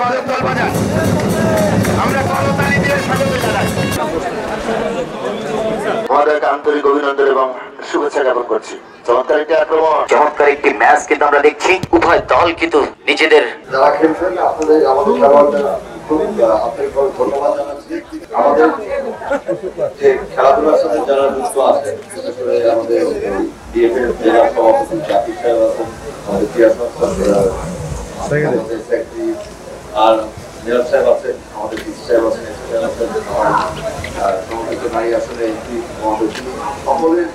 কদমতল বাজার আমরা করতালি দিয়ে স্বাগত জানাই। আমাদেরকে আন্তরিক অভিনন্দন এবং শুভেচ্ছা জ্ঞাপন করছি। চমৎকার একটি আক্রমণ, চমৎকার একটি ম্যাচ কিন্তু আমরা দেখছি। উভয় দল কিন্তু নিজেদের যারা খেলছেন আপনাদের আমাদের খেলোয়াড়দের খুব আন্তরিকভাবে ধন্যবাদ জানাচ্ছি। আমাদের যে খেলাধুলার সাথে যারা যুক্ত আছে, বিশেষ করে আমাদের ডিএফএ জেলা সভাপতি জাকির সাহেব আছেন, আমাদের চেয়ারম্যান আমাদের সেক্রেটারি আর মেয়র সাহেব আছেন, আমাদের ডিসি সাহেব আছেন, এসপি সাহেব আছেন, আমার সমস্ত নারী আসলে এমপি মহোদয়, সকলের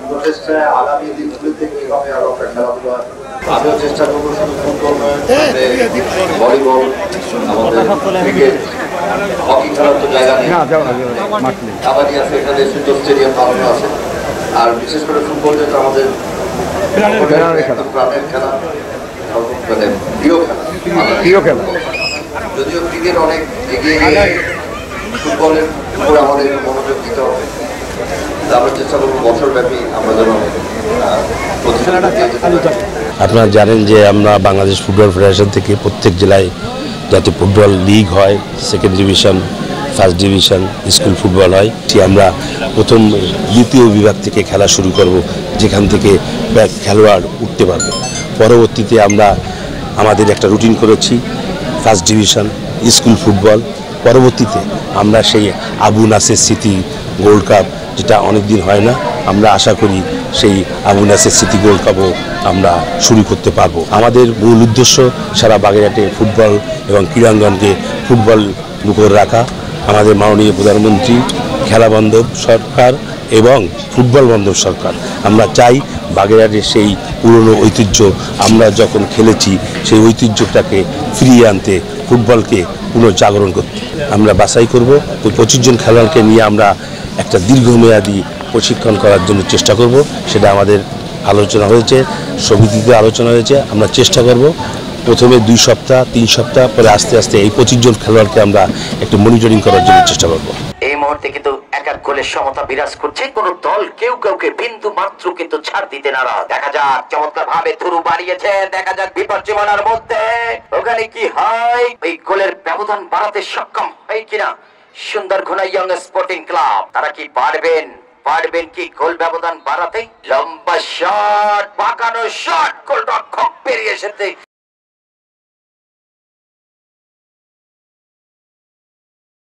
প্রচেষ্টায় আগামী দিনগুলি থেকে এভাবে আরো একটা খেলাধুলা আমিও চেষ্টা করবো। শুধু ফুটবল নয়, ভলিবল, আমাদের ক্রিকেট, হকি খেলার তো জায়গা নেই, কাবাডি আছে, এখানে সুন্দর স্টেডিয়াম বানানো আছে। আর বিশেষ করে ফুটবল যেটা আমাদের প্রাণের খেলা, মানে প্রিয় খেলা। যদিও ক্রিকেট অনেক এগিয়ে গিয়ে ফুটবলের উপরে আমাদের মনোযোগ দিতে হবে। আমরা চেষ্টা করবো বছরব্যাপী আমরা যেন আপনারা জানেন যে আমরা বাংলাদেশ ফুটবল ফেডারেশন থেকে প্রত্যেক জেলায় যাতে ফুটবল লিগ হয়, second division, first division, school football হয়, আমরা প্রথম দ্বিতীয় বিভাগ থেকে খেলা শুরু করব, যেখান থেকে খেলোয়াড় উঠতে পারবে। পরবর্তীতে আমরা আমাদের একটা রুটিন করেছি, ফার্স্ট ডিভিশন, স্কুল ফুটবল। পরবর্তীতে আমরা সেই আবু নাসের স্মৃতি গোল্ড কাপ, যেটা অনেক দিন হয় না, আমরা আশা করি সেই আবু নাসের স্মৃতি গোল্ড কাপও আমরা শুরু করতে পারবো। আমাদের মূল উদ্দেশ্য সারা বাগেরহাটে ফুটবল এবং ক্রীড়াঙ্গনকে ফুটবল মুখর রাখা। আমাদের মাননীয় প্রধানমন্ত্রী খেলা বান্ধব সরকার এবং ফুটবল বান্ধব সরকার। আমরা চাই বাগেরহাটের সেই পুরনো ঐতিহ্য, আমরা যখন খেলেছি সেই ঐতিহ্যটাকে ফিরিয়ে আনতে, ফুটবলকে পুনর্জাগরণ করতে আমরা বাছাই করব। ওই 25 জন খেলোয়াড়কে নিয়ে আমরা একটা দীর্ঘমেয়াদী প্রশিক্ষণ করার জন্য চেষ্টা করব। সেটা আমাদের আলোচনা হয়েছে, সমিতিতে আলোচনা হয়েছে। আমরা চেষ্টা করব প্রথমে 2 সপ্তাহ 3 সপ্তাহ, পরে আস্তে আস্তে এই 25 জন খেলোয়াড়কে আমরা একটু মনিটরিং করার জন্য চেষ্টা করব। এই মুহূর্তে কিন্তু এক গোলের সমতা বিরাজ করছে। কোন দল কেউ কাউকে বিন্দু মাত্র কিন্তু ছাড় দিতে নারাজ। দেখা যাক চমৎকার ভাবে থ্রু বাড়িয়েছেন, দেখা যাক বিপদ সীমানার মধ্যে ওখানে কি হয়, এই গোলের ব্যবধান বাড়াতে সক্ষম হয় কিনা সুন্দরঘোনা ইয়ং স্পোর্টিং ক্লাব। তারা কি পারবেন কি গোল ব্যবধান বাড়াতে? লম্বা শট, পাকানো শট, গোলরক্ষক বেরিয়ে এসেছে